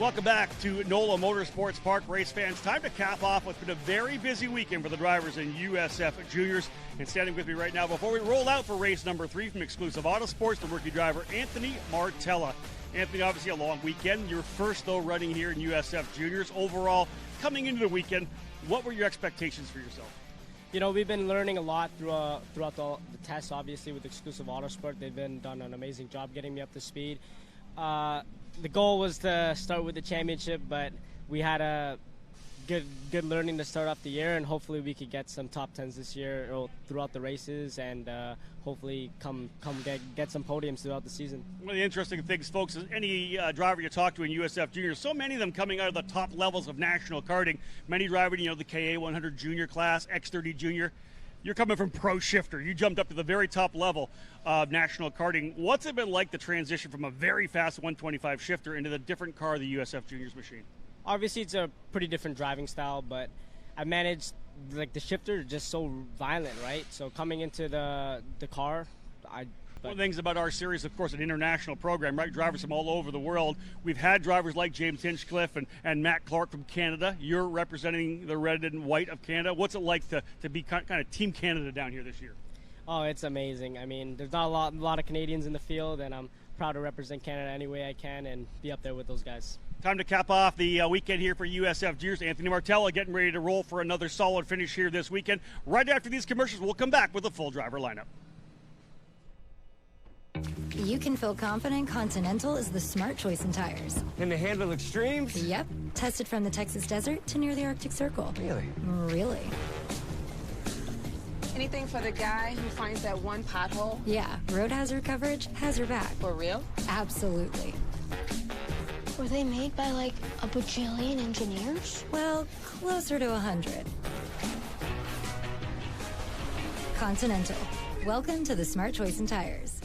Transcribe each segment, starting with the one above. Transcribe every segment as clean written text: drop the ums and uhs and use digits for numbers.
Welcome back to NOLA Motorsports Park. Race fans, time to cap off what's been a very busy weekend for the drivers in USF Juniors. And standing with me right now, before we roll out for race number 3 from Exclusive Autosports, the rookie driver Anthony Martella. Anthony, obviously a long weekend. Your first, though, running here in USF Juniors. Overall, coming into the weekend, what were your expectations for yourself? You know, we've been learning a lot throughout the tests, obviously, with Exclusive Autosport. They've done an amazing job getting me up to speed. The goal was to start with the championship, but we had a good learning to start off the year, and hopefully we could get some top 10s this year throughout the races, and hopefully get some podiums throughout the season. One of the interesting things, folks, is any driver you talk to in USF Juniors, so many of them coming out of the top levels of national karting, many driving, the KA 100 junior class, X30 junior. You're coming from pro shifter. You jumped up to the very top level of national karting. What's it been like, the transition from a very fast 125 shifter into the different car, the USF Juniors machine? Obviously, it's a pretty different driving style, but I managed, the shifter just so violent, right? So coming into the car, one of the things about our series, of course, an international program, right? Drivers from all over the world. We've had drivers like James Hinchcliffe and Matt Clark from Canada. You're representing the red and white of Canada. What's it like to be kind of Team Canada down here this year? Oh, it's amazing. I mean, there's not a lot of Canadians in the field, and I'm proud to represent Canada any way I can and be up there with those guys. Time to cap off the weekend here for USF Juniors. Anthony Martella getting ready to roll for another solid finish here this weekend. Right after these commercials, we'll come back with a full driver lineup. You can feel confident Continental is the smart choice in tires. Can they handle extremes? Yep. Tested from the Texas desert to near the Arctic Circle. Really? Really. Anything for the guy who finds that one pothole? Yeah. Road hazard coverage has your back. For real? Absolutely. Were they made by, a bajillion engineers? Well, closer to 100. Continental. Welcome to the smart choice in tires.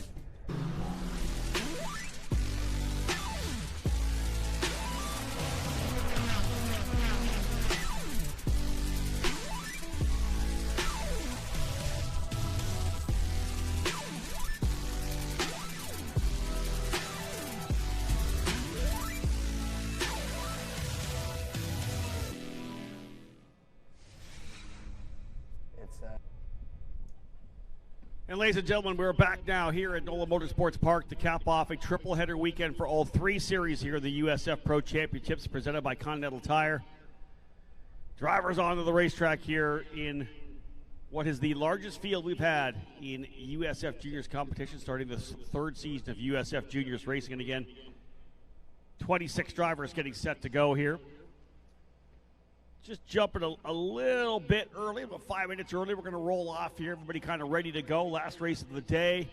And ladies and gentlemen, we're back now here at NOLA Motorsports Park to cap off a triple-header weekend for all 3 series here, the USF Pro Championships presented by Continental Tire. Drivers onto the racetrack here in what is the largest field we've had in USF Juniors competition, starting this 3rd season of USF Juniors racing. And again, 26 drivers getting set to go here. Just jumping a little bit early, about 5 minutes early. We're going to roll off here. Everybody kind of ready to go. Last race of the day.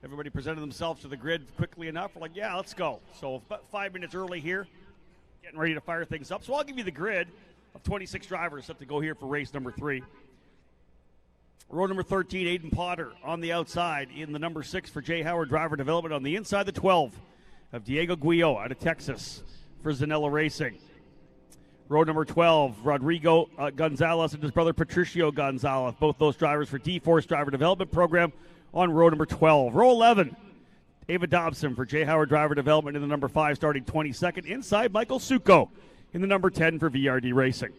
Everybody presented themselves to the grid quickly enough. We're like, yeah, let's go. So about 5 minutes early here, getting ready to fire things up. So I'll give you the grid of 26 drivers set to go here for race number 3. Row number 13, Aiden Potter on the outside. In the number 6 for Jay Howard Driver Development. On the inside, the 12 of Diego Guillo out of Texas for Zanella Racing. Row number 12, Rodrigo Gonzalez and his brother Patricio Gonzalez, both those drivers for D-Force Driver Development Program on row number 12. Row 11, Ava Dobson for J. Howard Driver Development in the number 5, starting 22nd. Inside, Michael Succo in the number 10 for VRD Racing.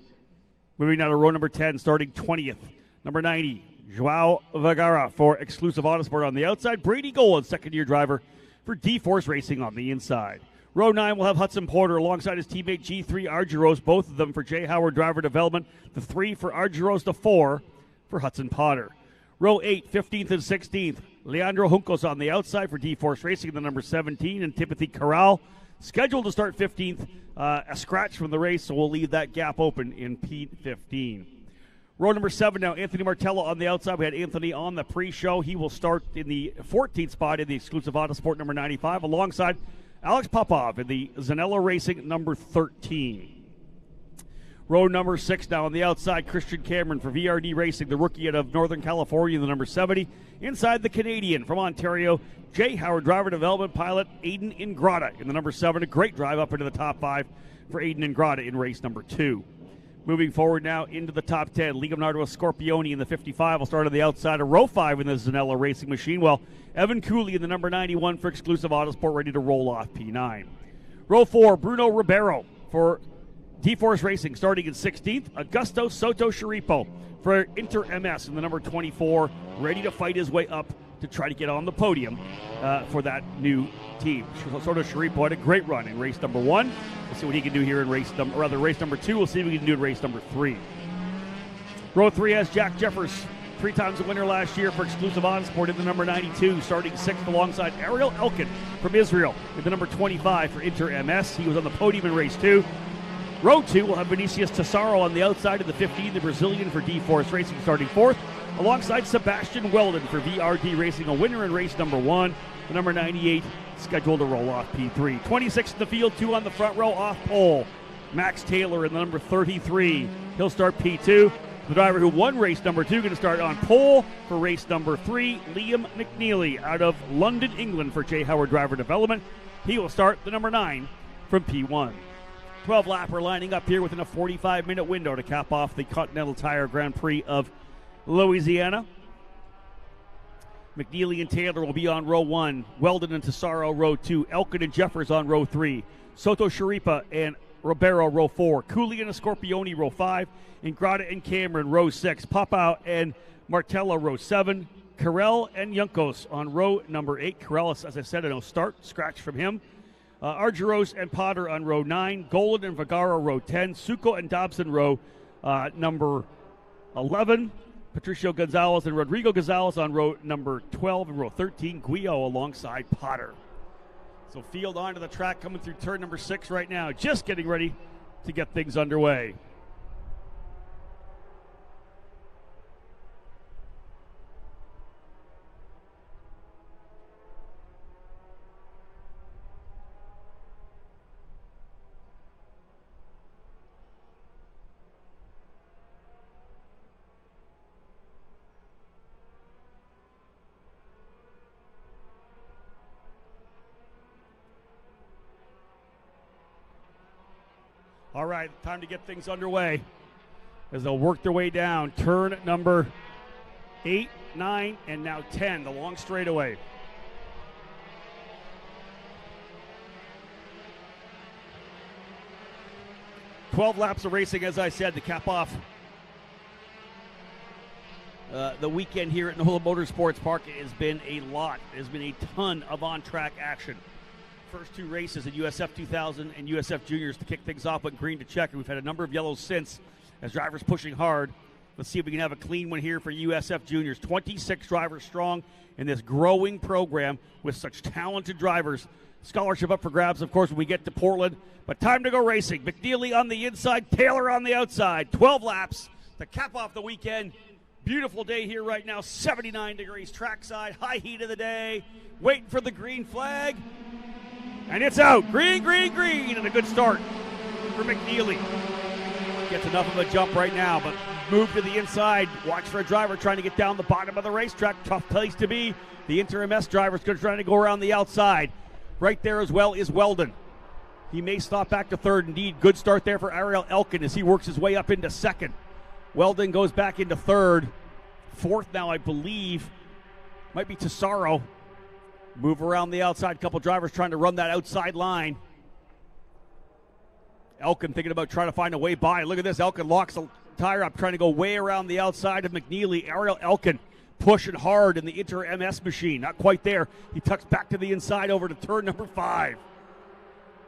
Moving now to row number 10, starting 20th. Number 90, Joao Vergara for Exclusive Autosport on the outside. Brady Golan, second-year driver for D-Force Racing on the inside. Row 9 will have Hudson Porter alongside his teammate G3 Argyros, both of them for J. Howard Driver Development. The 3 for Argyros, the 4 for Hudson Potter. Row 8, 15th and 16th, Leandro Juncos on the outside for D-Force Racing, the number 17, and Timothy Corral scheduled to start 15th. A scratch from the race, so we'll leave that gap open in P15. Row number 7 now, Anthony Martella on the outside. We had Anthony on the pre-show. He will start in the 14th spot in the Exclusive Autosport number 95 alongside Alex Popov in the Zanella Racing number 13. Row number 6 now on the outside, Christian Cameron for VRD Racing, the rookie out of Northern California, the number 70. Inside, the Canadian from Ontario, J. Howard Driver Development pilot Aiden Ingrata in the number 7. A great drive up into the top 5 for Aiden Ingrata in race number 2. Moving forward now into the top 10, Leonardo Scorpioni in the 55 will start on the outside of row 5 in the Zanella Racing machine, while Evan Cooley in the number 91 for Exclusive Autosport ready to roll off P9. Row 4, Bruno Ribeiro for D-Force Racing, starting in 16th. Augusto Soto Sharipo for Inter MS in the number 24, ready to fight his way up to try to get on the podium for that new team. Soto Sharipo had a great run in race number 1. We'll see what he can do here in race number 2. We'll see what he can do in race number 3. Row 3 has Jack Jeffers, 3 times a winner last year for Exclusive Autosport in the number 92, starting 6th alongside Ariel Elkin from Israel in the number 25 for Inter MS. He was on the podium in race 2. Row 2 will have Vinicius Tesaro on the outside of the 15, the Brazilian for D-Force Racing, starting 4th, alongside Sebastian Weldon for VRD Racing, a winner in race number 1. The number 98 scheduled to roll off P3. 26 in the field, 2 on the front row, off pole. Max Taylor in the number 33. He'll start P2. The driver who won race number 2 going to start on pole for race number 3, Liam McNeely out of London, England for J. Howard Driver Development. He will start the number 9 from P1. 12-lapper lining up here within a 45-minute window to cap off the Continental Tire Grand Prix of Louisiana. McNeely and Taylor will be on row 1. Weldon and Tesaro row 2. Elkin and Jeffers on row 3. Soto Sharipa and Ribeiro row 4. Cooley and Scorpioni row 5. Ingrata and Cameron row 6. Papau and Martella row 7. Carell and Yunkos on row number 8. Carell, as I said, no start. Scratch from him. Argyros and Potter on row 9. Golan and Vergara row 10. Suko and Dobson row number 11. Patricio Gonzalez and Rodrigo Gonzalez on row number 12 and row 13. Guillo alongside Potter. So field onto the track coming through turn number 6 right now. Just getting ready to get things underway. All right, time to get things underway as they'll work their way down. Turn number 8, 9, and now 10, the long straightaway. "12 laps of racing, as I said, to cap off the weekend here at NOLA Motorsports Park. It has been a lot. There's been a ton of on-track action. First 2 races in USF 2000 and USF Juniors to kick things off, but green to check. We've had a number of yellows since as drivers pushing hard. Let's see if we can have a clean one here for USF Juniors. 26 drivers strong in this growing program with such talented drivers. Scholarship up for grabs, of course, when we get to Portland. But time to go racing. McNeely on the inside, Taylor on the outside. 12 laps to cap off the weekend. Beautiful day here right now, 79 degrees trackside, high heat of the day. Waiting for the green flag. And it's out. Green, green, green. And a good start for McNeely. Gets enough of a jump right now, but move to the inside. Watch for a driver trying to get down the bottom of the racetrack. Tough place to be. The Inter MS driver's going to try to go around the outside. Right there as well is Weldon. He may stop back to third. Indeed, good start there for Ariel Elkin as he works his way up into second. Weldon goes back into third. Fourth now, I believe, might be Tesaro. Move around the outside. Couple drivers trying to run that outside line. Elkin thinking about trying to find a way by. Look at this. Elkin locks the tire up, trying to go way around the outside of McNeely. Ariel Elkin pushing hard in the Inter MS machine. Not quite there. He tucks back to the inside over to turn number 5.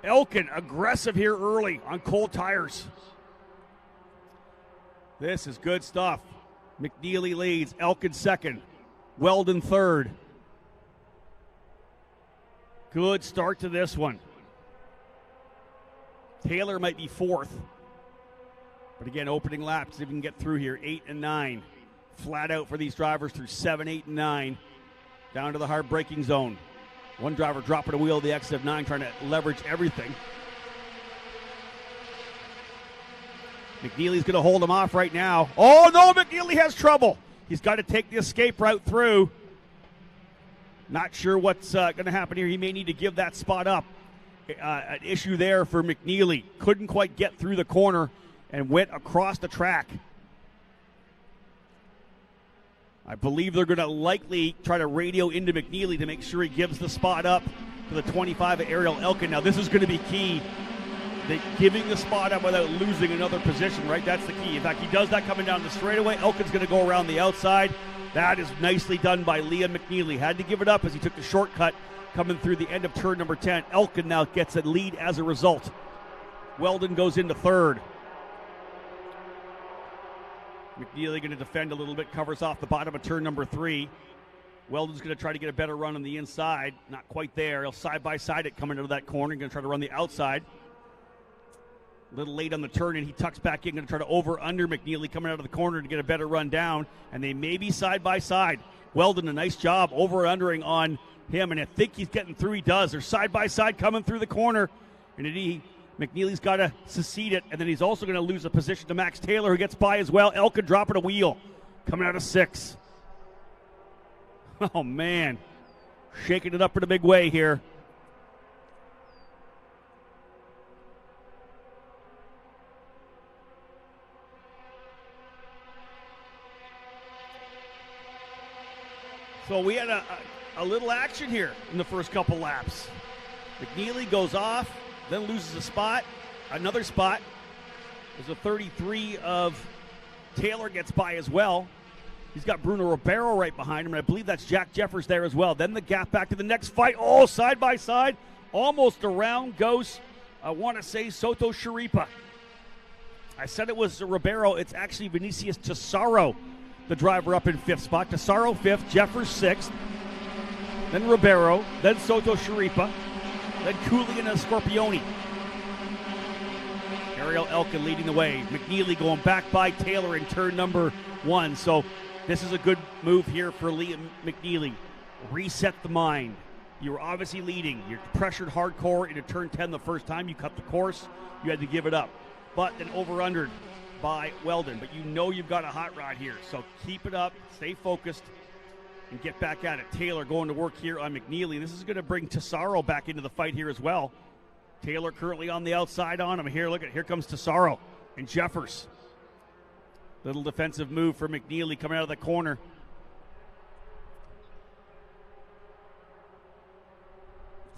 Elkin aggressive here early on cold tires. This is good stuff. McNeely leads. Elkin second. Weldon third. Good start to this one. Taylor might be fourth. But again, opening laps, if we can get through here, 8 and 9. Flat out for these drivers through 7, 8, and 9. Down to the hard braking zone. One driver dropping a wheel of the exit of 9, trying to leverage everything. McNeely's going to hold him off right now. Oh, no, McNeely has trouble. He's got to take the escape route through. Not sure what's going to happen here. He may need to give that spot up. An issue there for McNeely. Couldn't quite get through the corner and went across the track. I believe they're going to likely try to radio into McNeely to make sure he gives the spot up. to the 25 of Ariel Elkin. Now this is going to be key. Giving the spot up without losing another position, right? That's the key. In fact, he does that coming down the straightaway. Elkin's going to go around the outside. That is nicely done by Liam McNeely. Had to give it up as he took the shortcut coming through the end of turn number 10. Elkin now gets a lead as a result. Weldon goes into third. McNeely going to defend a little bit, covers off the bottom of turn number 3. Weldon's going to try to get a better run on the inside. Not quite there. He'll side-by-side it coming into that corner. Going to try to run the outside. A little late on the turn, and he tucks back in, going to try to over-under McNeely coming out of the corner to get a better run down, and they may be side-by-side. Weldon, a nice job over-undering on him, and I think he's getting through. He does. They're side-by-side coming through the corner, and McNeely's got to succeed it, and then he's also going to lose a position to Max Taylor, who gets by as well. Elkin dropping a wheel, coming out of 6. Oh, man. Shaking it up in a big way here. So we had a little action here in the first couple laps. McNeely goes off, then loses a spot, another spot. There's a 33 of Taylor gets by as well. He's got Bruno Ribeiro right behind him, and I believe that's Jack Jeffers there as well. Then the gap back to the next fight. Oh, side by side, almost around goes, I want to say, Soto Sharipa. I said it was Ribeiro. It's actually Vinicius Tesaro, the driver, up in 5th spot. Tesaro 5th, Jeffers 6th, then Ribeiro, then Soto Sharipa, then Cooley and Scorpioni. Ariel Elkin leading the way. McNeely going back by Taylor in turn number 1. So this is a good move here for Liam McNeely. Reset the mind. You were obviously leading. You're pressured hardcore into turn 10 the first time. You cut the course. You had to give it up. But then over-undered by Weldon. But you know you've got a hot rod here. So keep it up. Stay focused. And get back at it. Taylor going to work here on McNeely. This is going to bring Tesaro back into the fight here as well. Taylor currently on the outside on him. Here comes Tesaro and Jeffers. Little defensive move for McNeely coming out of the corner.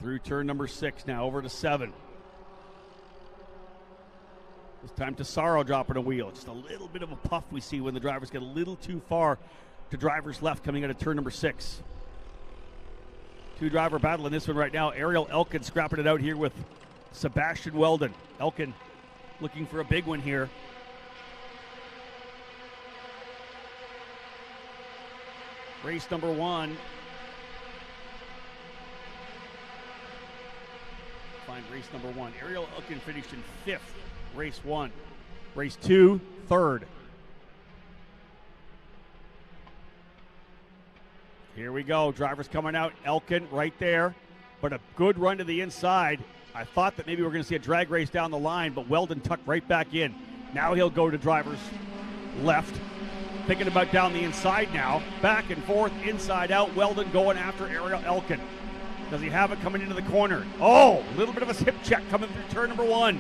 Through turn number 6 now, over to 7. This time Tesaro dropping a wheel. Just a little bit of a puff we see when the drivers get a little too far to drivers left coming out of turn number 6. Two-driver battle in this one right now. Ariel Elkin scrapping it out here with Sebastian Weldon. Elkin looking for a big one here. Race number 1. Find race number 1. Ariel Elkin finished in 5th. Race 1. Race 2, 3rd. Here we go. Drivers coming out. Elkin right there. But a good run to the inside. I thought that maybe we were going to see a drag race down the line, but Weldon tucked right back in. Now he'll go to drivers left. Thinking about down the inside now. Back and forth, inside out. Weldon going after Ariel Elkin. Does he have it coming into the corner? Oh, a little bit of a hip check coming through turn number 1.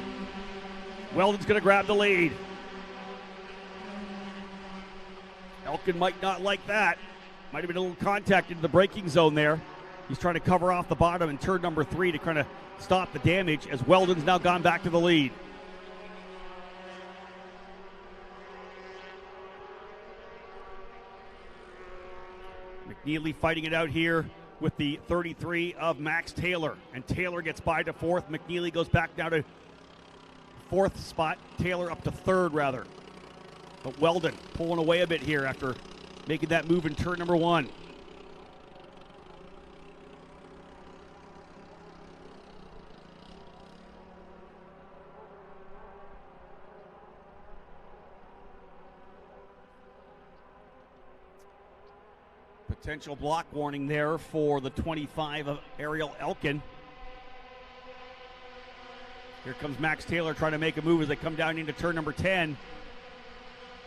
Weldon's going to grab the lead. Elkin might not like that. Might have been a little contact into the braking zone there. He's trying to cover off the bottom in turn number 3 to kind of stop the damage as Weldon's now gone back to the lead. McNeely fighting it out here with the 33 of Max Taylor. And Taylor gets by to 4th. McNeely goes back now to 4th spot. Taylor up to 3rd, rather. But Weldon pulling away a bit here after making that move in turn number 1. Potential block warning there for the 25 of Ariel Elkin. Here comes Max Taylor trying to make a move as they come down into turn number 10.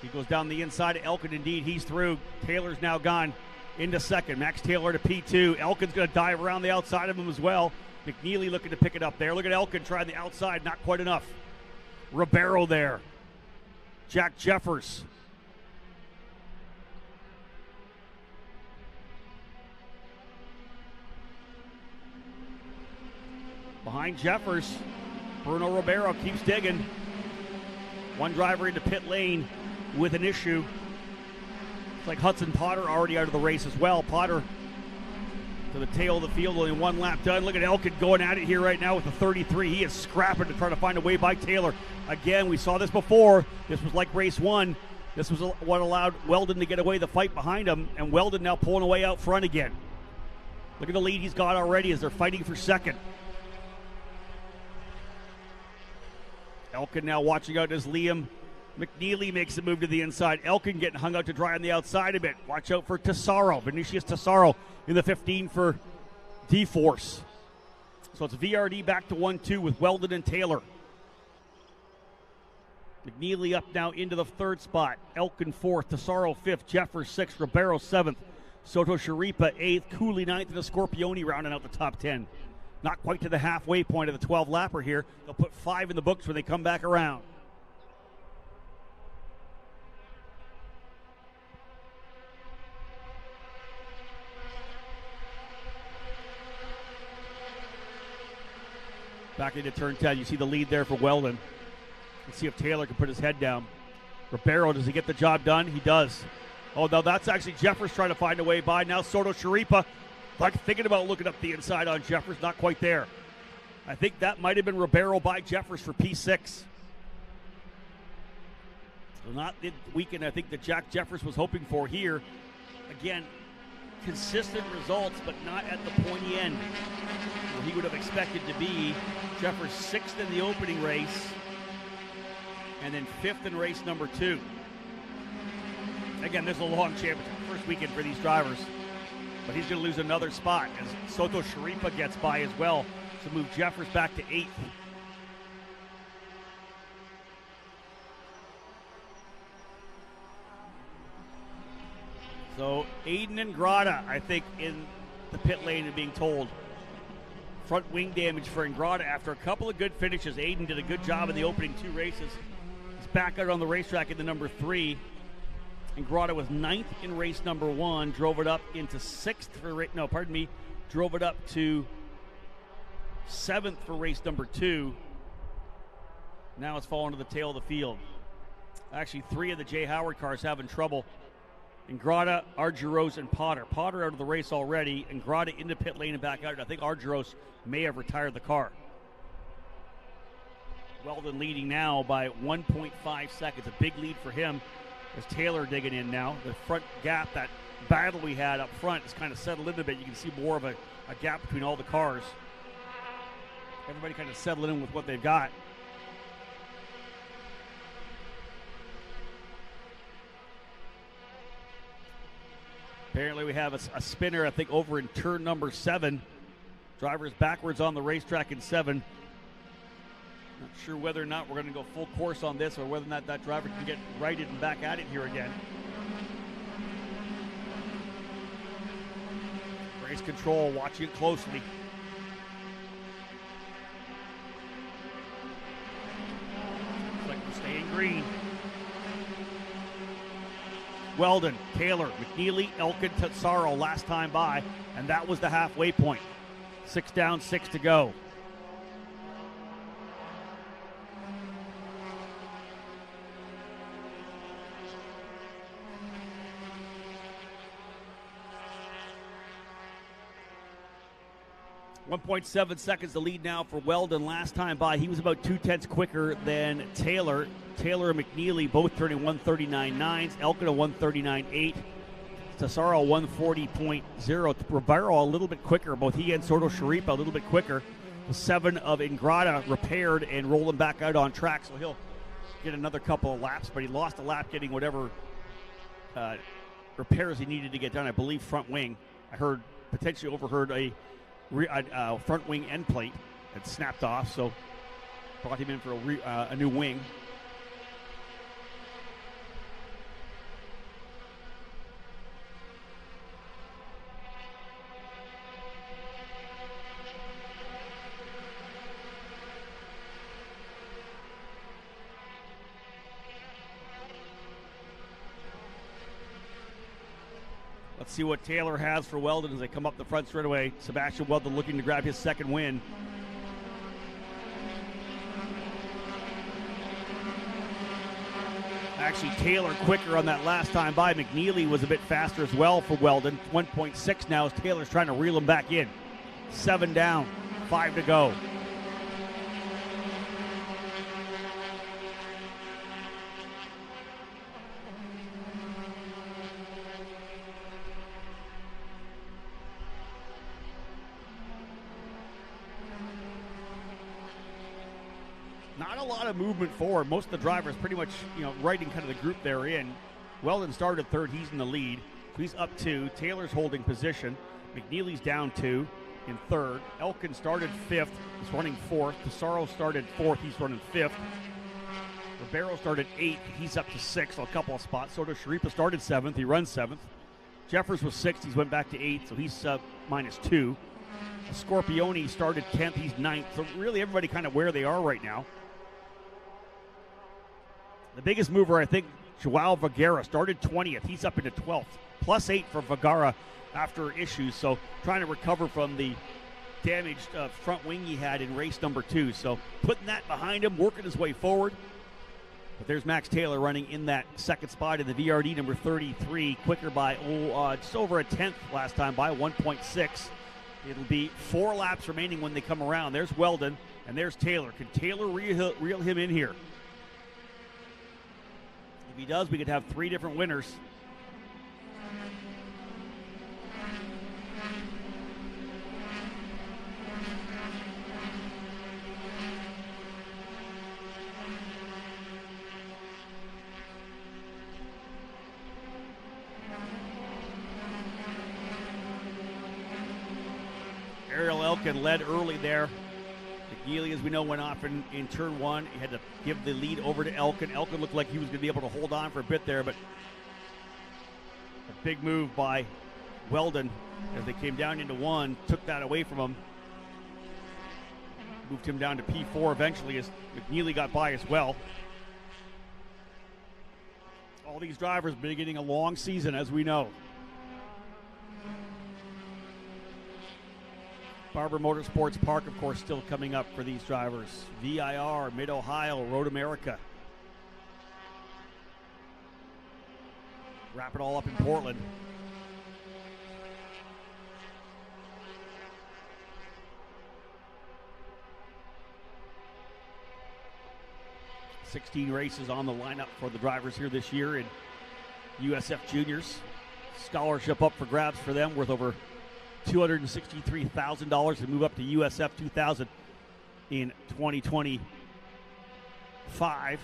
He goes down the inside of Elkin. Indeed, he's through. Taylor's now gone into 2nd. Max Taylor to P2. Elkin's going to dive around the outside of him as well. McNeely looking to pick it up there. Look at Elkin trying the outside. Not quite enough. Ribeiro there. Jack Jeffers. behind Jeffers. Bruno Ribeiro keeps digging. One driver into pit lane with an issue. It's like Hudson Potter already out of the race as well. Potter to the tail of the field, only one lap done. Look at Elkin going at it here right now with the 33. He is scrapping to try to find a way by Taylor. Again, we saw this before. This was like race one. This was what allowed Weldon to get away the fight behind him, and Weldon now pulling away out front again. Look at the lead he's got already as they're fighting for second. Elkin now watching out as Liam McNeely makes a move to the inside. Elkin getting hung out to dry on the outside a bit. Watch out for Tesaro. Vinicius Tesaro in the 15 for D-Force. So it's VRD back to 1-2 with Weldon and Taylor. McNeely up now into the third spot. Elkin fourth, Tesaro fifth, Jeffers sixth, Ribeiro seventh, Soto Sharipa eighth, Cooley ninth, and the Scorpioni rounding out the top 10. Not quite to the halfway point of the 12-lapper here. They'll put 5 in the books when they come back around. Back into turn 10. You see the lead there for Weldon. Let's see if Taylor can put his head down. Ribeiro, does he get the job done? He does. Oh, no, that's actually Jeffers trying to find a way by. Now Soto Sharipa, like thinking about looking up the inside on Jeffers, not quite there. I think that might have been Ribeiro by Jeffers for P6. So not the weekend I think that Jack Jeffers was hoping for here. Again, consistent results, but not at the pointy end where he would have expected to be. Jeffers 6th in the opening race, and then 5th in race number 2. Again, this is a long championship, first weekend for these drivers, but he's going to lose another spot as Soto Sharipa gets by as well to move Jeffers back to 8th. So Aiden and Grada, I think, in the pit lane and being told. Front wing damage for Ingrata after a couple of good finishes. Aiden did a good job in the opening 2 races. He's back out on the racetrack in the number 3. Ingrata was 9th in race number 1, drove it up into 6th for drove it up to 7th for race number 2. Now it's fallen to the tail of the field. Actually, 3 of the Jay Howard cars having trouble. Ingrata, Argyros, and Potter. Potter out of the race already. Ingrata into pit lane and back out. I think Argyros may have retired the car. Weldon leading now by 1.5 seconds. A big lead for him as Taylor digging in now. The front gap, that battle we had up front, has kind of settled in a bit. You can see more of a gap between all the cars. Everybody kind of settling in with what they've got. Apparently we have a spinner, I think, over in turn number 7. Drivers backwards on the racetrack in 7. Not sure whether or not we're going to go full course on this or whether or not that driver can get righted and back at it here again. Race control, watching it closely. Looks like we're staying green. Weldon, Taylor, McNeely, Elkin, Tesaro last time by, and that was the halfway point. 6 down, 6 to go. .7 seconds the lead now for Weldon. Last time by, he was about 0.2 quicker than Taylor. Taylor and McNeely both turning 139.9s. Elkin a 139.8. Tesaro 140.0. Ribeiro a little bit quicker. Both he and Soto Sharipa a little bit quicker. The 7 of Ingrata repaired and rolling back out on track, so he'll get another couple of laps, but he lost a lap getting whatever repairs he needed to get done. I believe front wing. I potentially overheard a front wing end plate had snapped off, so brought him in for a new wing. Let's see what Taylor has for Weldon as they come up the front straightaway. Sebastian Weldon looking to grab his second win. Actually, Taylor quicker on that last time by. McNeely was a bit faster as well for Weldon. 1.6 now as Taylor's trying to reel him back in. 7 down, 5 to go. Not a lot of movement forward. Most of the drivers pretty much, right in kind of the group they're in. Weldon started third. He's in the lead. So he's up 2. Taylor's holding position. McNeely's down 2 in third. Elkin started 5th. He's running 4th. Tesaro started 4th. He's running 5th. Ribeiro started 8th. He's up to 6th, a couple of spots. So does Sharipa started 7th. He runs 7th. Jeffers was 6th. He's went back to 8th, so he's -2. Scorpioni started 10th. He's 9th. So really everybody kind of where they are right now. The biggest mover, I think, Joao Vergara started 20th. He's up into 12th. +8 for Vergara after issues. So trying to recover from the damaged front wing he had in race number 2. So putting that behind him, working his way forward. But there's Max Taylor running in that second spot in the VRD number 33. Quicker by just over a 10th last time by 1.6. It'll be 4 laps remaining when they come around. There's Weldon and there's Taylor. Can Taylor reel him in here? If he does, we could have 3 different winners. Ariel Elkin led early there. McNeely, as we know, went off in turn 1. He had to give the lead over to Elkin. Elkin looked like he was going to be able to hold on for a bit there, but a big move by Weldon as they came down into 1, took that away from him. Moved him down to P4 eventually as McNeely got by as well. All these drivers have been getting a long season, as we know. Barber Motorsports Park, of course, still coming up for these drivers. VIR, Mid-Ohio, Road America. Wrap it all up in Portland. $16 races on the lineup for the drivers here this year in USF Juniors. Scholarship up for grabs for them, worth over $263,000 to move up to USF 2000 in 2025.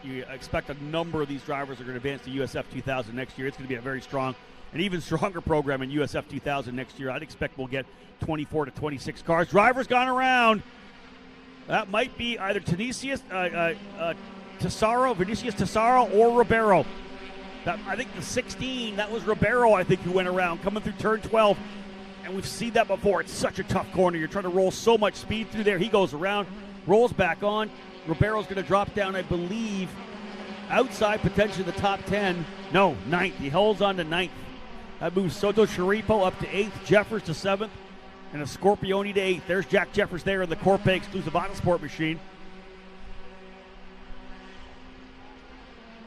You expect a number of these drivers are going to advance to USF 2000 next year. It's going to be a very strong, an even stronger program in USF 2000 next year. I'd expect we'll get 24 to 26 cars. Drivers gone around. That might be either Vinicius Tesaro, or Ribeiro. I think the 16, that was Ribeiro, I think, who went around, coming through turn 12. And we've seen that before. It's such a tough corner. You're trying to roll so much speed through there. He goes around, rolls back on. Ribeiro's going to drop down, I believe, outside potentially the top 10. No, 9th. He holds on to 9th. That moves Soto Sharipo up to 8th, Jeffers to 7th, and a Scorpioni to 8th. There's Jack Jeffers there in the Corpe exclusive Autosport machine.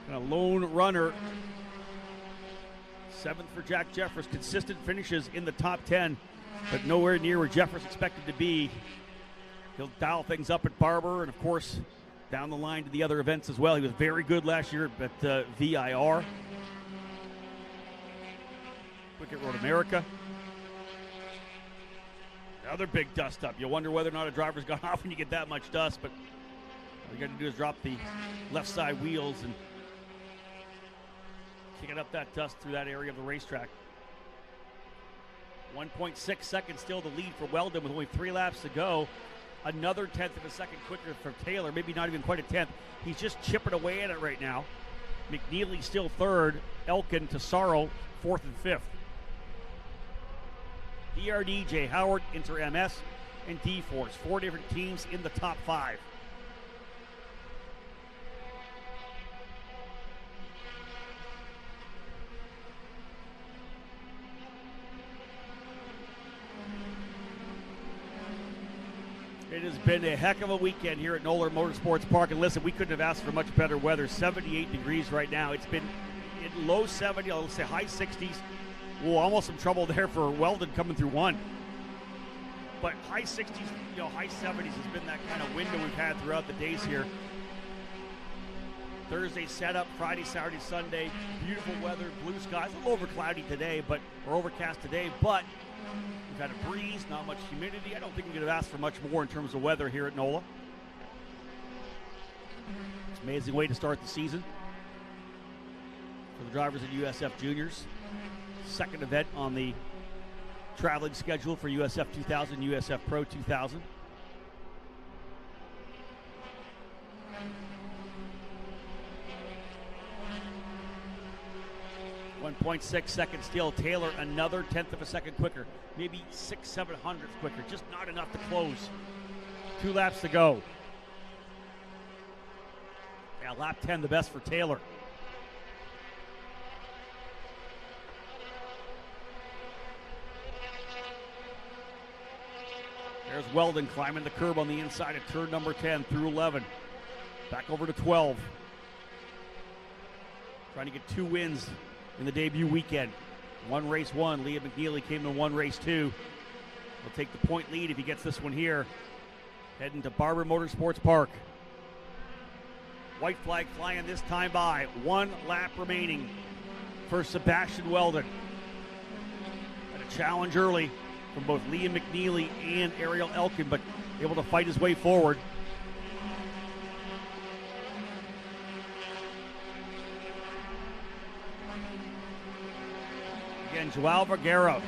And a lone runner. 7th for Jack Jeffers. Consistent finishes in the top 10, but nowhere near where Jeffers expected to be. He'll dial things up at Barber and, of course, down the line to the other events as well. He was very good last year at VIR. Quick at Road America. Another big dust up. You wonder whether or not a driver's gone off when you get that much dust, but all you got to do is drop the left side wheels and kicking up that dust through that area of the racetrack. 1.6 seconds still the lead for Weldon with only 3 laps to go. Another 10th of a second quicker for Taylor, maybe not even quite a 10th. He's just chipping away at it right now. McNeely still 3rd. Elkin, Tesaro 4th and 5th. DRD, J. Howard, Inter MS, and D-Force. 4 different teams in the top 5. It It has been a heck of a weekend here at NOLA Motorsports Park. And listen, we couldn't have asked for much better weather. 78 degrees right now. It's been in low 70s, I'll say high 60s. Well, almost some trouble there for Weldon coming through one. But high 60s, high 70s has been that kind of window we've had throughout the days here. Thursday setup, Friday, Saturday, Sunday. Beautiful weather, blue skies. A little over cloudy today, or overcast today, but we've had a breeze, not much humidity. I don't think we could have asked for much more in terms of weather here at NOLA. It's an amazing way to start the season for the drivers at USF Juniors. Second event on the traveling schedule for USF 2000, USF Pro 2000. .6 seconds still. Taylor another 1/10 of a second quicker, maybe 600-700 quicker, just not enough to close. 2 laps to go. Yeah, lap 10 the best for Taylor. There's Weldon climbing the curb on the inside of turn number 10 through 11. Back over to 12. Trying to get 2 wins in the debut weekend. One race one. Liam McNeely came in one race two. He'll take the point lead if he gets this one here. Heading to Barber Motorsports Park. White flag flying this time by. 1 lap remaining for Sebastian Weldon. Had a challenge early from both Liam McNeely and Ariel Elkin, but able to fight his way forward. Again, Joao Vergara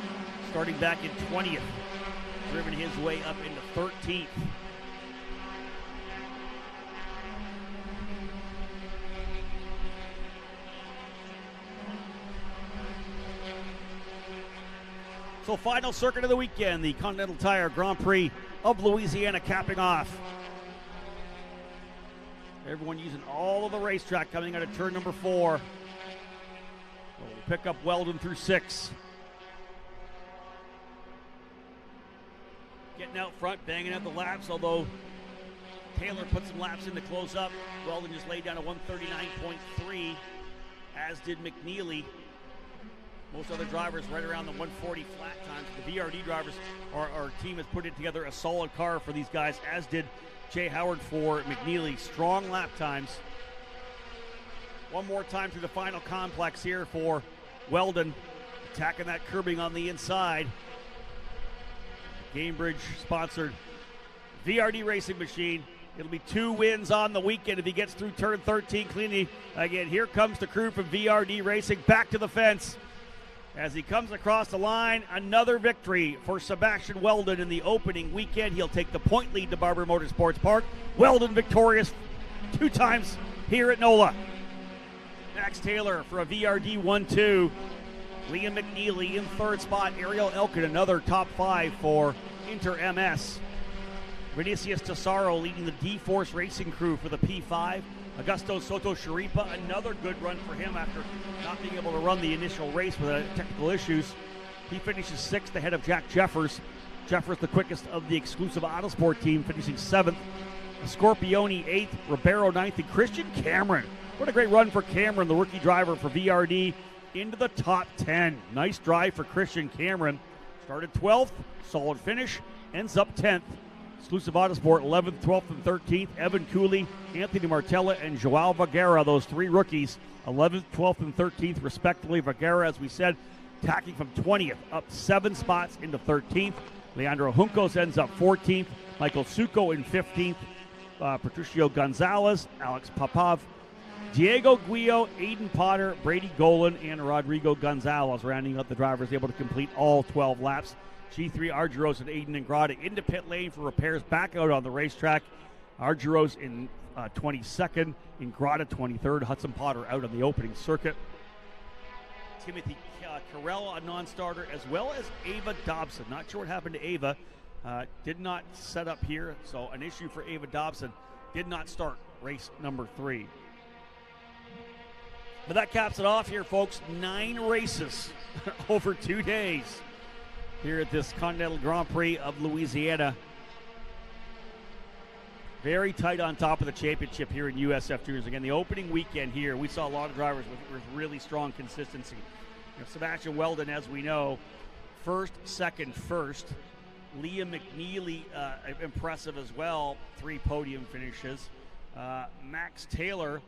starting back in 20th, driven his way up into 13th. So final circuit of the weekend, the Continental Tire Grand Prix of Louisiana capping off. Everyone using all of the racetrack coming out of turn number 4. We'll pick up Weldon through 6. Getting out front, banging out the laps, although Taylor put some laps in to close up. Weldon just laid down a 139.3, as did McNeely. Most other drivers right around the 140 flat times. The VRD drivers, our team has put it together a solid car for these guys, as did Jay Howard for McNeely. Strong lap times. One more time through the final complex here for Weldon, attacking that curbing on the inside. Gamebridge sponsored VRD racing machine. It'll be 2 wins on the weekend if he gets through turn 13 cleanly. Again, here comes the crew from VRD Racing back to the fence. As he comes across the line, another victory for Sebastian Weldon in the opening weekend. He'll take the point lead to Barber Motorsports Park. Weldon victorious 2 times here at NOLA. Max Taylor for a VRD 1-2. Liam McNeely in 3rd spot. Ariel Elkin, another top 5 for Inter MS. Vinicius Tesaro leading the D-Force Racing crew for the P5. Augusto Soto Sharipa, another good run for him after not being able to run the initial race with technical issues. He finishes 6th ahead of Jack Jeffers. Jeffers, the quickest of the exclusive Autosport team, finishing 7th. Scorpioni 8th, Ribeiro 9th, and Christian Cameron. What a great run for Cameron, the rookie driver for VRD, into the top 10. Nice drive for Christian Cameron. Started 12th, solid finish, ends up 10th. Exclusive Autosport 11th, 12th, and 13th. Evan Cooley, Anthony Martella, and Joao Vergara, those 3 rookies, 11th, 12th, and 13th, respectively. Vergara, as we said, tacking from 20th, up 7 spots into 13th. Leandro Juncos ends up 14th. Michael Succo in 15th. Patricio Gonzalez, Alex Popov, Diego Guillo, Aiden Potter, Brady Golan, and Rodrigo Gonzalez rounding up the drivers able to complete all 12 laps. G3 Argyros and Aiden Ingrata into pit lane for repairs back out on the racetrack. Argyros in 22nd, Ingrata 23rd, Hudson Potter out on the opening circuit. Timothy Carell, a non-starter, as well as Ava Dobson. Not sure what happened to Ava. Did not set up here, so an issue for Ava Dobson. Did not start race number 3. But that caps it off here, folks. 9 races over 2 days here at this Continental Grand Prix of Louisiana. Very tight on top of the championship here in USF Juniors. Again, the opening weekend here, we saw a lot of drivers with really strong consistency. Sebastian Weldon, as we know, first, second, first. Liam McNeely, impressive as well, 3 podium finishes. Max Taylor,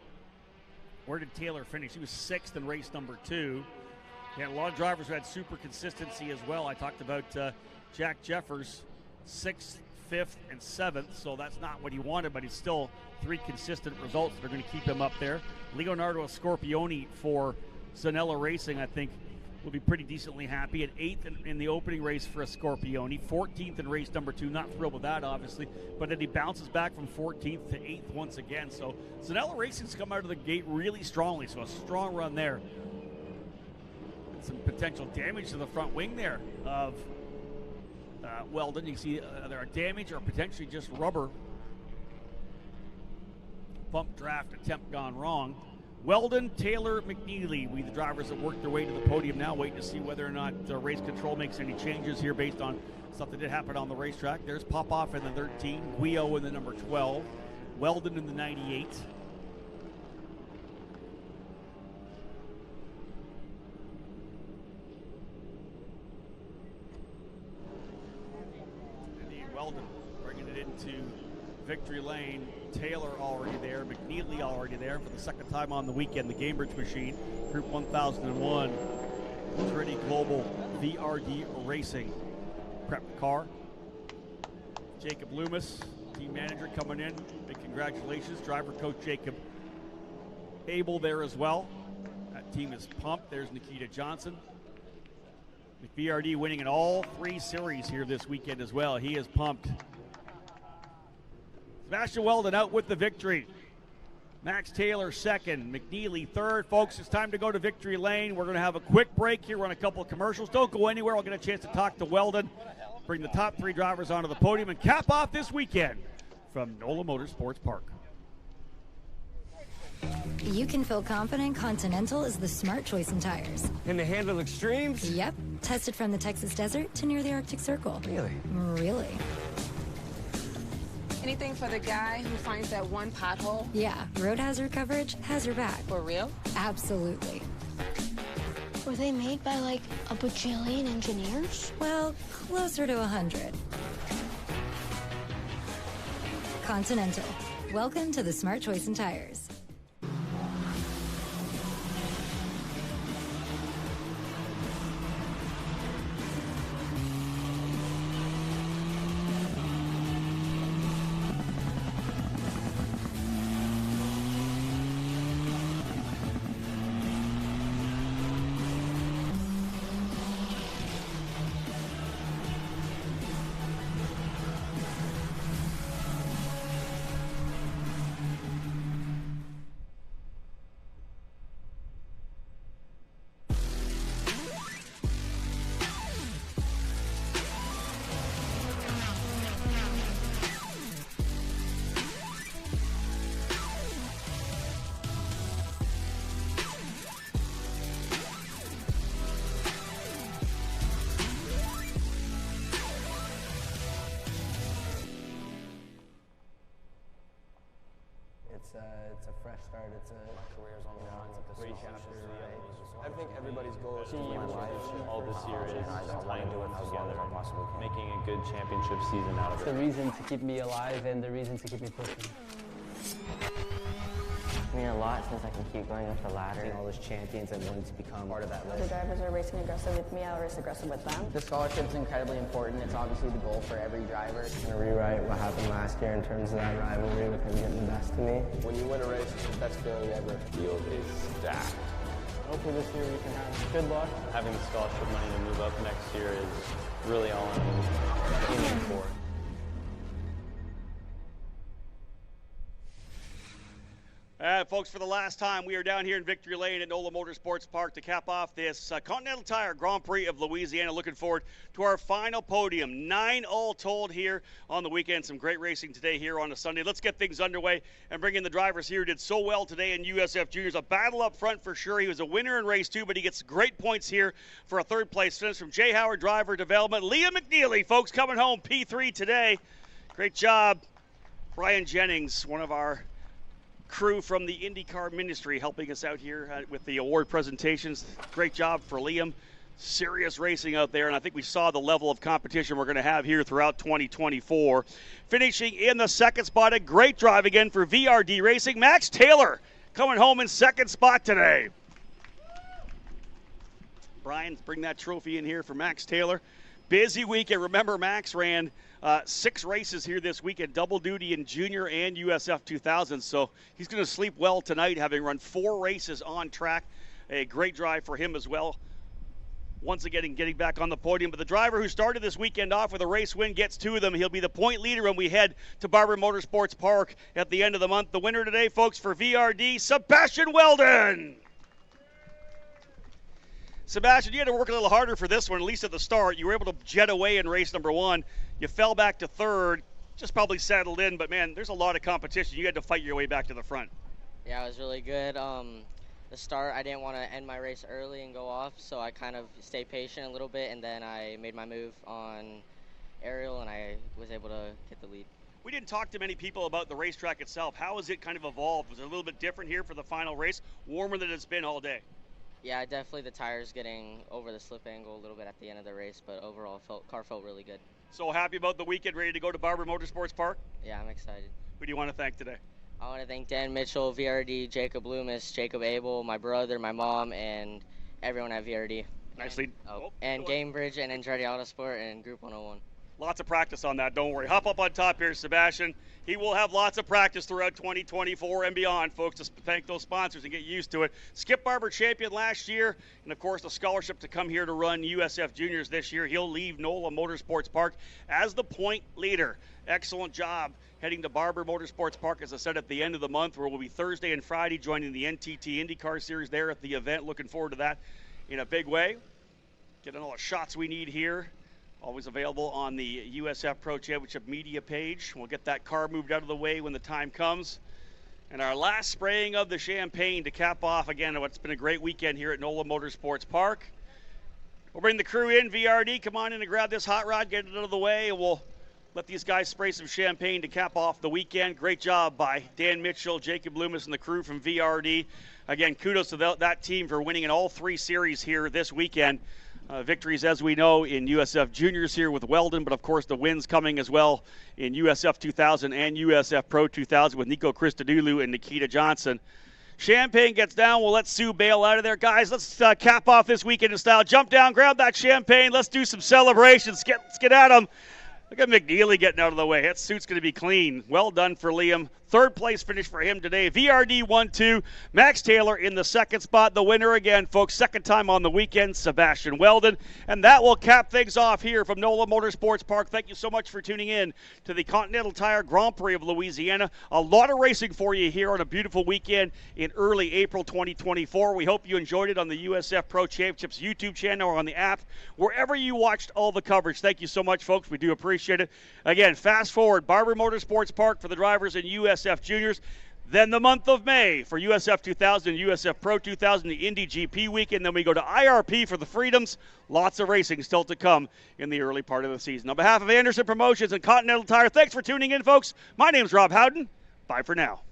where did Taylor finish? He was 6th in race number 2. Yeah, a lot of drivers who had super consistency as well. I talked about Jack Jeffers, 6th, 5th, and 7th, so that's not what he wanted, but he's still 3 consistent results that are going to keep him up there. Leonardo Scorpioni for Zanella Racing, I think, will be pretty decently happy at 8th in the opening race for a Scorpioni, 14th in race number 2. Not thrilled with that, obviously, but then he bounces back from 14th to 8th once again. So Zanella Racing's come out of the gate really strongly, so a strong run there. And some potential damage to the front wing there of Weldon. You see there are damage or potentially just rubber. Bump draft attempt gone wrong. Weldon, Taylor, McNeely, the drivers that worked their way to the podium now, waiting to see whether or not race control makes any changes here based on stuff that did happen on the racetrack. There's Popoff in the 13, Guio in the number 12, Weldon in the 98. Weldon bringing it into victory lane. Taylor already there, McNeely already there for the second time on the weekend. The Gamebridge machine, Group 1001, Trinity Global VRD Racing prep car. Jacob Loomis, team manager, coming in. Big congratulations. Driver coach Jacob Abel there as well. That team is pumped. There's Nikita Johnson. VRD winning in all 3 series here this weekend as well. He is pumped. Sebastian Weldon out with the victory. Max Taylor second, McNeely third. Folks, it's time to go to victory lane. We're going to have a quick break here. Run a couple of commercials. Don't go anywhere. We'll get a chance to talk to Weldon, bring the top 3 drivers onto the podium, and cap off this weekend from NOLA Motorsports Park. You can feel confident Continental is the smart choice in tires. And they handle extremes? Yep. Tested from the Texas desert to near the Arctic Circle. Really? Really. Anything for the guy who finds that one pothole? Yeah, road hazard coverage has your back. For real? Absolutely. Were they made by like a bajillion engineers? Well, closer to 100. Continental. Welcome to the smart choice in tires. It's a fresh start. It's a career's on the line. It's a great chapter. I think everybody's goal is to win life. All this year is playing together, making a good championship season out of it. It's the reason to keep me alive and the reason to keep me pushing. I mean, a lot since I can keep going up the ladder. Seeing all those champions that wanted to become part of that list. The drivers are racing aggressive with me, I'll race aggressive with them. The scholarship's incredibly important. It's obviously the goal for every driver. I'm going to rewrite what happened last year in terms of that rivalry with him getting the best of me. When you win a race, it's the best feeling ever. The field is stacked. Hopefully this year we can have good luck. Having the scholarship money to move up next year is really all I'm aiming for. Folks, for the last time, we are down here in Victory Lane at NOLA Motorsports Park to cap off this Continental Tire Grand Prix of Louisiana. Looking forward to our final podium. 9 all told here on the weekend. Some great racing today here on a Sunday. Let's get things underway and bring in the drivers here who did so well today in USF Juniors. A battle up front for sure. He was a winner in race 2, but he gets great points here for a third place finish from Jay Howard Driver Development. Liam McNeely, folks, coming home P3 today. Great job Brian Jennings, one of our crew from the IndyCar ministry, helping us out here with the award presentations. Great job for Liam. Serious racing out there, and I think we saw the level of competition we're going to have here throughout 2024. Finishing in the second spot, a great drive again for VRD Racing. Max Taylor coming home in second spot today. Brian, bring that trophy in here for Max Taylor. Busy weekend. Remember, Max ran 6 races here this weekend, double duty in Junior and USF 2000, so he's going to sleep well tonight, having run 4 races on track. A great drive for him as well. Once again, getting back on the podium. But the driver who started this weekend off with a race win gets 2 of them. He'll be the point leader when we head to Barber Motorsports Park at the end of the month. The winner today, folks, for VRD, Sebastian Weldon. Sebastian, you had to work a little harder for this one, at least at the start. You were able to jet away in race number 1. You fell back to 3rd, just probably settled in. But, man, there's a lot of competition. You had to fight your way back to the front. Yeah, it was really good. The start, I didn't want to end my race early and go off, so I kind of stayed patient a little bit, and then I made my move on aerial, and I was able to get the lead. We didn't talk to many people about the racetrack itself. How has it kind of evolved? Was it a little bit different here for the final race, warmer than it's been all day? Yeah, definitely the tires getting over the slip angle a little bit at the end of the race, but overall, car felt really good. So happy about the weekend, ready to go to Barber Motorsports Park? Yeah, I'm excited. Who do you want to thank today? I want to thank Dan Mitchell, VRD, Jacob Loomis, Jacob Abel, my brother, my mom, and everyone at VRD. Nicely. And Gamebridge and Andretti Autosport and Group 101. Lots of practice on that, don't worry. Hop up on top here, Sebastian. He will have lots of practice throughout 2024 and beyond, folks, to thank those sponsors and get used to it. Skip Barber champion last year, and of course the scholarship to come here to run USF Juniors this year. He'll leave NOLA Motorsports Park as the point leader. Excellent job heading to Barber Motorsports Park, as I said, at the end of the month, where we'll be Thursday and Friday joining the NTT IndyCar Series there at the event. Looking forward to that in a big way. Getting all the shots we need here. Always available on the USF Pro Championship media page. We'll get that car moved out of the way when the time comes. And our last spraying of the champagne to cap off, again, what's been a great weekend here at NOLA Motorsports Park. We'll bring the crew in. VRD, come on in and grab this hot rod, get it out of the way, and we'll let these guys spray some champagne to cap off the weekend. Great job by Dan Mitchell, Jacob Loomis, and the crew from VRD. Again, kudos to that team for winning in all 3 series here this weekend. Victories, as we know, in USF Juniors here with Weldon, but of course the wins coming as well in USF 2000 and USF Pro 2000 with Nico Christodoulou and Nikita Johnson. Champagne gets down. We'll let Sue bail out of there. Guys, let's cap off this weekend in style. Jump down, grab that champagne. Let's do some celebrations. Let's get at them. Look at McNeely getting out of the way. That suit's going to be clean. Well done for Liam. 3rd place finish for him today. VRD 1-2. Max Taylor in the 2nd spot. The winner again, folks. 2nd time on the weekend, Sebastian Weldon. And that will cap things off here from NOLA Motorsports Park. Thank you so much for tuning in to the Continental Tire Grand Prix of Louisiana. A lot of racing for you here on a beautiful weekend in early April 2024. We hope you enjoyed it on the USF Pro Championships YouTube channel or on the app, wherever you watched all the coverage. Thank you so much, folks. We do appreciate it. Again, fast forward, Barber Motorsports Park for the drivers in USF Juniors. Then the month of May for USF 2000 and USF Pro 2000, the Indy GP weekend. Then we go to IRP for the Freedoms. Lots of racing still to come in the early part of the season. On behalf of Anderson Promotions and Continental Tire, thanks for tuning in, folks. My name's Rob Howden. Bye for now.